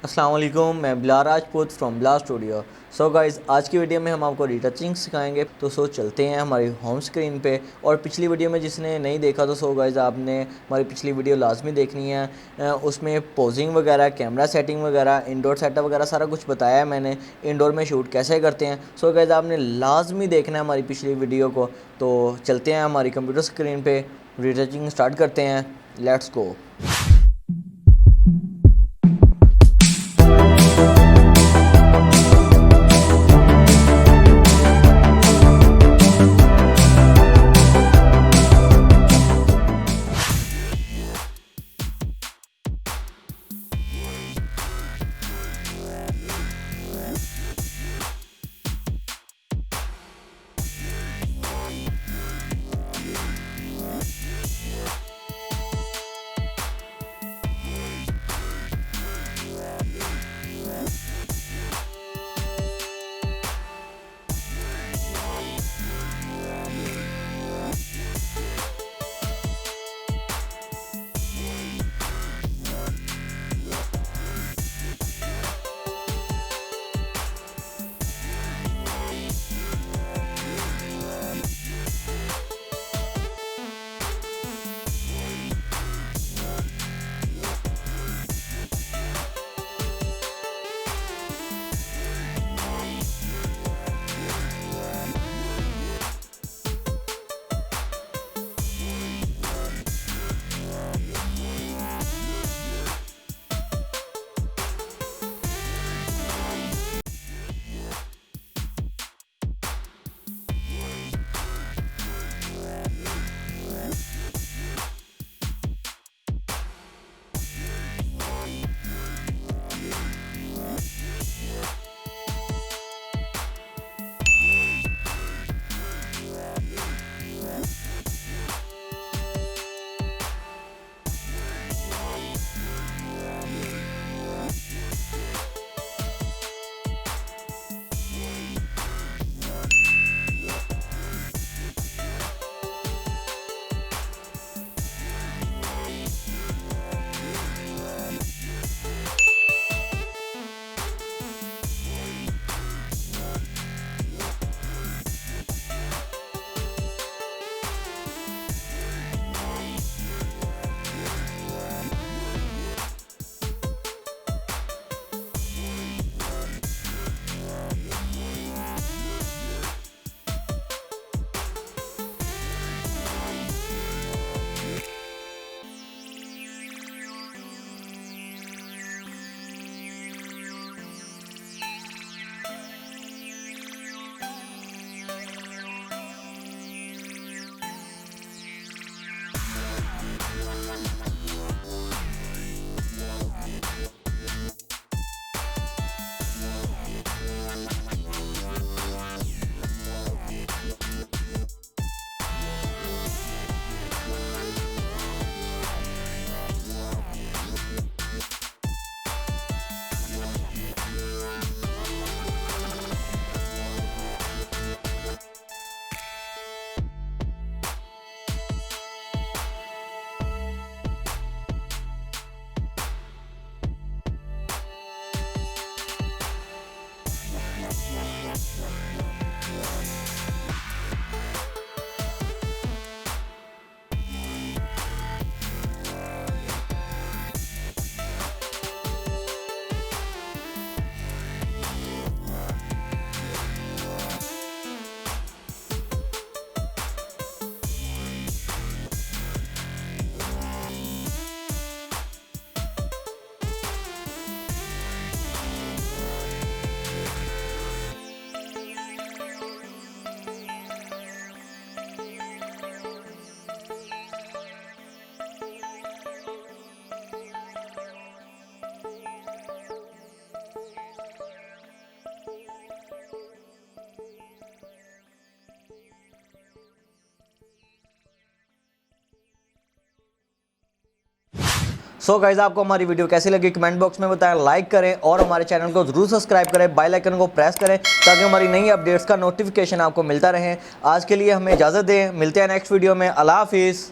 अस्सलाम वालेकुम, मैं Bilal Rajput from Bilal studio. So guys, आज की वीडियो में हम आपको रिटचिंग सिखाएंगे। तो चलते हैं हमारी होम स्क्रीन पे। और पिछली वीडियो में जिसने नहीं देखा तो गाइज़ आपने हमारी पिछली वीडियो लाजमी देखनी है। उसमें पोजिंग वगैरह, कैमरा सेटिंग वगैरह, इंडोर सेटअप वगैरह सारा कुछ बताया है मैंने, इंडोर में शूट कैसे करते हैं। गाइज़ आपने लाजमी देखना है हमारी पिछली वीडियो को। तो चलते हैं हमारी कंप्यूटर स्क्रीन पर, रिटचिंग स्टार्ट करते हैं। Let's go. गाइज, आपको हमारी वीडियो कैसी लगी कमेंट बॉक्स में बताएं, लाइक करें और हमारे चैनल को जरूर सब्सक्राइब करें, बेल आइकन को प्रेस करें ताकि हमारी नई अपडेट्स का नोटिफिकेशन आपको मिलता रहे। आज के लिए हमें इजाज़त दें, मिलते हैं नेक्स्ट वीडियो में। अल्लाह हाफिज़।